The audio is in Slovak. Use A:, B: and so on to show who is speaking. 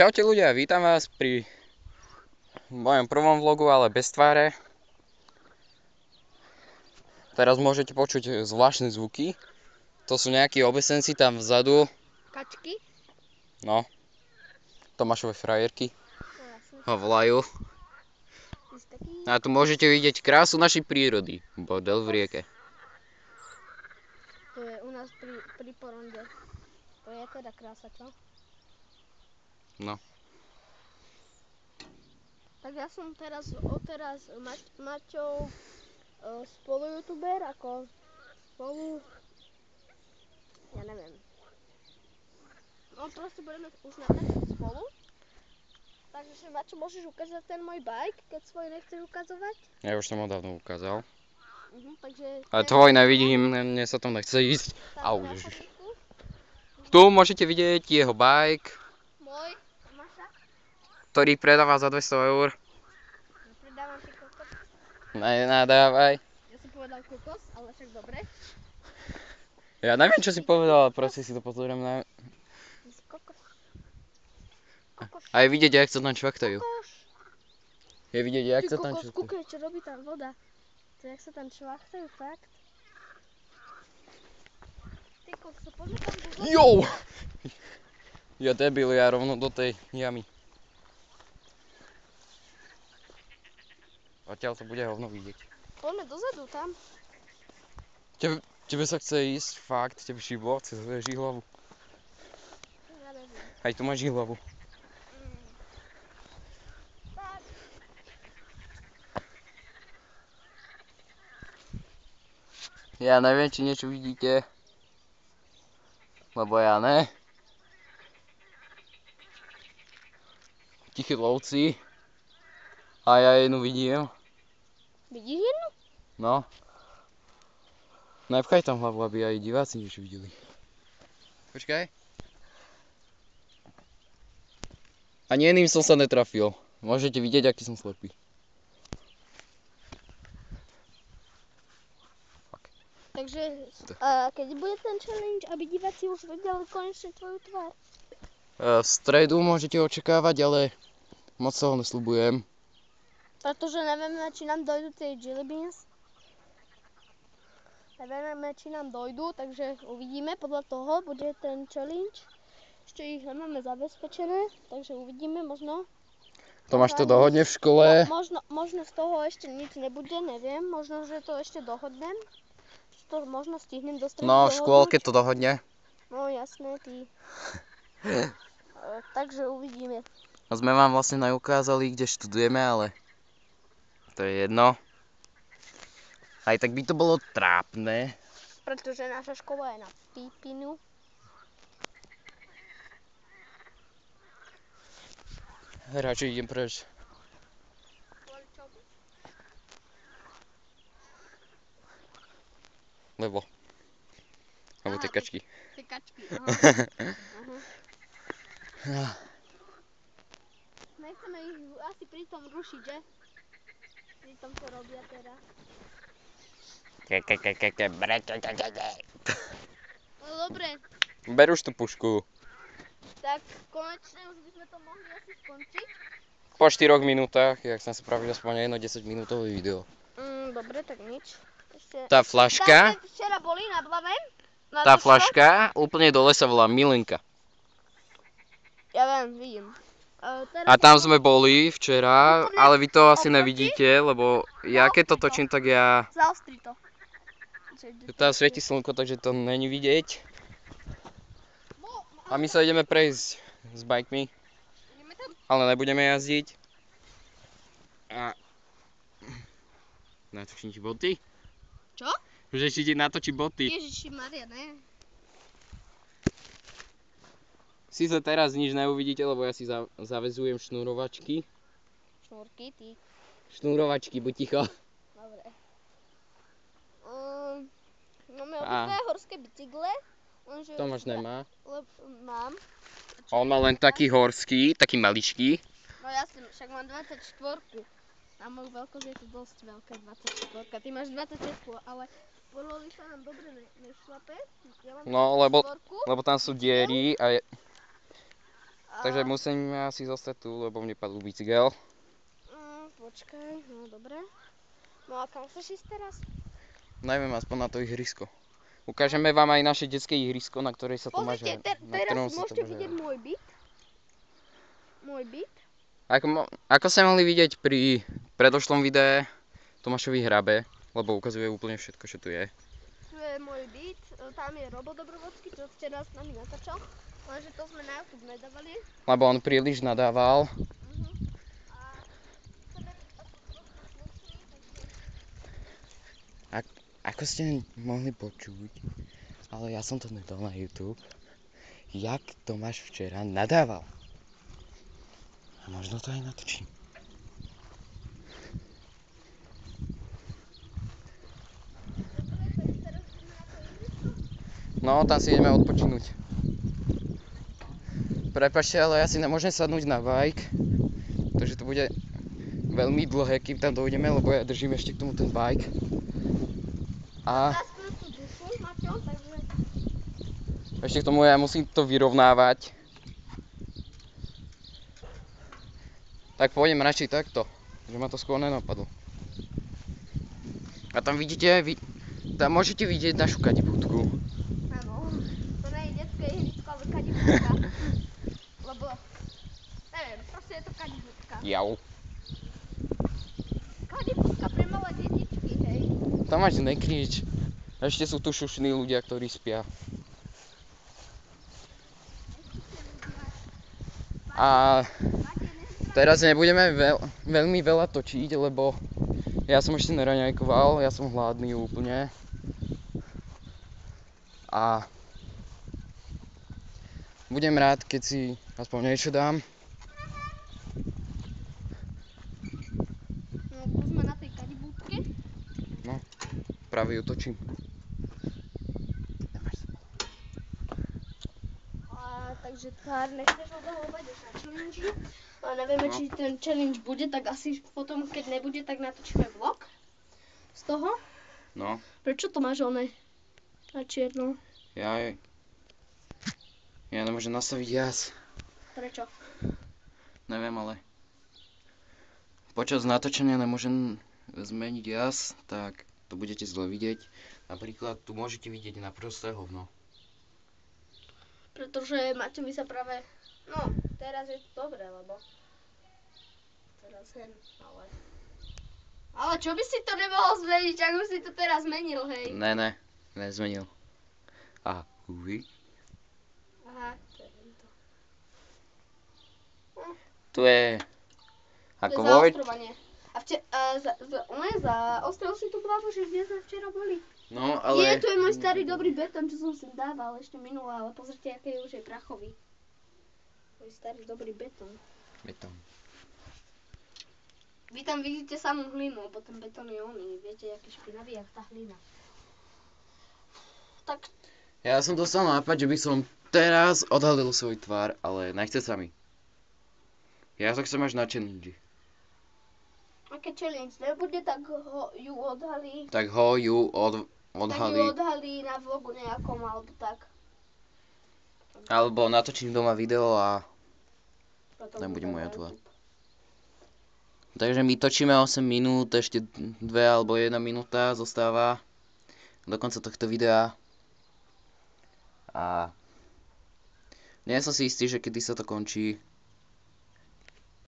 A: Čaute ľudia, vítam vás pri mojom prvom vlogu, ale bez tváre. Teraz môžete počuť zvláštne zvuky. To sú nejakí obesenci tam vzadu.
B: Kačky?
A: No. Tomášove frajerky ho volajú. A tu môžete vidieť krásu našej prírody. Bordel v rieke.
B: To je u nás pri Poronde. To je teda krása, čo?
A: No.
B: Tak ja som teraz Maťou spolu-youtuber, ako spolu... Ja neviem. No proste budeme už natáčať spolu. Takže Maťo, môžeš ukázať ten môj bike, keď svoj nechceš ukazovať?
A: Ja už som ho dávno ukázal.
B: Takže...
A: Ale tvoj nevidím, mne sa tam nechce ísť. Au, ježiš.
B: chodníku.
A: Tu môžete vidieť jeho bike,
B: Môj, Tomáša.
A: ktorý predáva za 200 eur.
B: Nepredávam ti kokos.
A: Nedávaj.
B: Ja som povedal kokos, ale však dobre.
A: Ja neviem, čo si povedal, ale proste si to pozriem na...
B: Kokos. Kokos.
A: A je vidieť, jak sa tam čvaktajú.
B: Kokos.
A: Je vidieť, jak sa
B: Ty
A: tam
B: kokos,
A: čvaktajú.
B: kúkaj, čo robí tam voda. To jak sa tam čvachtajú, fakt. Ty kokos, poďme tam do...
A: Jo! Ja debil, ja rovno do tej jamy. Odtiaľ to bude hovno vidieť.
B: Poďme dozadu tam.
A: Tebe sa chce ísť, fakt, tebe šiblo, chce žihlavu.
B: Ja neviem.
A: Aj tu máš žihlavu.
B: Tak.
A: Ja neviem, či niečo vidíte. Lebo ja ne. Tichí lovci. A ja jednu vidím.
B: Vidíš jednu?
A: No. Nepchaj tam hlavu, aby aj diváci niečo videli. Počkaj. Ani jedným som sa netrafil. Môžete vidieť, aký som slepý.
B: Takže, a keď bude ten challenge, aby diváci už vedeli konečne tvoju tvár?
A: V stredu môžete očakávať, ale moc sa ho nesľubujem.
B: Pretože nevieme, či nám dojdu tie jelly beans. Nevieme, či nám dojdu, takže uvidíme. Podľa toho bude ten challenge. Ešte ich nemáme zabezpečené, takže uvidíme možno.
A: Tomáš to dohodne v škole.
B: Možno z toho ešte nič nebude, neviem. Možno, že to ešte dohodnem. To možno stihnem do stredu
A: No, v škôlke
B: dohodnúť.
A: to dohodne.
B: No jasné, ty. Takže uvidíme.
A: A sme vám vlastne neukázali, kde študujeme, ale to je jedno. Aj tak by to bolo trápne.
B: Pretože naša škola je na pípinu.
A: Radšej idem preč. Lebo tie kačky.
B: Tie kačky, aha. Nechceme ich asi pri tom rušiť, že? Pri tom, čo robia teraz. No dobre,
A: Ber už tú pušku.
B: tak konečne už by sme to mohli asi skončiť.
A: Po 4 minútach, jak som sa pravil, aspoň jedno 10 minútové video.
B: Dobre, tak nič. Ešte...
A: Tá fľaška,
B: Tam včera boli na Blave.
A: tá fľaška úplne dole sa volá Milenka.
B: Ja viem, vidím.
A: A tam sme boli včera,
B: Úplne
A: ale vy to asi
B: oproti?
A: nevidíte, lebo ja keď to točím, tak ja...
B: Zaostri to.
A: Tam svieti slnko, takže to není vidieť. A my sa ideme prejsť s bajkmi,
B: Ideme tam?
A: ale nebudeme jazdiť. A... Natočím ti boty?
B: Čo?
A: Že ešte ti natočí boty.
B: Ježiši Maria, ne?
A: Sice teraz nič neuvidíte, lebo ja si zavezujem šnurovačky.
B: Šnúrky, ty.
A: Šnurovačky, buď ticho.
B: Dobre. Máme obidve horské bicykle.
A: Tomáš nemá.
B: Mám.
A: On má len taký horský, taký maličký.
B: No jasne, však mám 24. Na moju veľkosť je to dosť veľká 24. Ty máš 26, ale podľa sa nám dobre nešlape. Ja mám
A: No,
B: 24.
A: lebo tam sú diery a... Takže musím asi zostať tu, lebo mne padol bicykel.
B: Počkaj, no dobre. No a kam chceš ísť teraz?
A: Neviem, aspoň na to ihrisko. Ukážeme vám aj naše detské ihrisko, na ktorej sa Tomáš hrá.
B: Pozrite, teraz môžete vidieť môj byt. Môj byt.
A: Ako ste mohli vidieť pri predošlom videe, Tomášovi hrabe, lebo ukazuje úplne všetko, čo tu je.
B: Tu je môj byt, tam je Robo Dobrovodský, čo včera s nami natáčal, lenže to sme na YouTube nedávali.
A: Lebo on príliš nadával. Ako ste mohli počuť, ale ja som to nedal na YouTube, jak Tomáš včera nadával. A možno to aj natočím. No, tam si ideme odpočinúť. Prepáčte, ale ja si nemôžem sadnúť na bike, takže to bude veľmi dlhé, kým tam dojdeme, lebo ja držím ešte k tomu ten bike. A ešte k tomu ja musím to vyrovnávať. Tak pôjdem radšej takto, že ma to skôr nenapadlo. A tam vidíte, tam môžete vidieť našu kadibúdku.
B: Áno, to nie je detské ihrisko, ale kadibúdka. Lebo, neviem, proste je to kadibúdka.
A: Jau.
B: Kadibúdka pre malé detičky, hej.
A: Tomáš, nekrič. Ešte sú tu šušní ľudia, ktorí spia. A teraz nebudeme veľmi veľa točiť, lebo ja som ešte neraňajkoval, ja som hladný úplne. A budem rád, keď si aspoň niečo dám.
B: No, tu sme na tej kadibúdke.
A: No, práve ju točím.
B: Takže tvár nechceš odohovať už na challenge. Ale nevieme, či ten challenge bude, tak asi potom, keď nebude, tak natočíme vlog z toho.
A: No.
B: Prečo to máš oné na čierno?
A: Ja nemôžem nastaviť jas.
B: Prečo?
A: Neviem, ale počas natáčania nemôžem zmeniť jas, tak to budete zle vidieť. Napríklad tu môžete vidieť na prosté hovno.
B: Pretože Maťovi sa práve, no teraz je to dobré, lebo teraz ale čo by si to nemohol zmeniť, ak už si to teraz zmenil, hej?
A: Ne, nezmenil. A uvi.
B: Aha, to je tento.
A: Tu je
B: To
A: ako
B: je zaostrovanie. A zaostril si tú plavu, že kde sme včera boli.
A: No, ale...
B: To je môj starý dobrý betón, čo som sem dával ešte minulé, ale pozrite, aký je už aj prachový. Môj starý dobrý betón.
A: Betón.
B: Vy tam vidíte samú hlinu, lebo ten betón je oný. Viete, aký špinavý, jak tá hlina. Tak.
A: Ja som dostal nápad, že by som teraz odhalil svoj tvár, ale nechce sa mi. Ja to chcem až na challenge.
B: Aké challenge nebude, tak ju odhalí.
A: Tak ho ju odhalí.
B: Tak ju odhalí na vlogu nejakom, alebo tak.
A: Alebo natočím doma video a
B: Potom
A: nebude
B: bude
A: moja
B: na
A: tvár.
B: YouTube.
A: Takže my točíme 8 minút, ešte 2 alebo 1 minúta zostáva do konca tohto videa. A nie som si istý, že kedy sa to končí.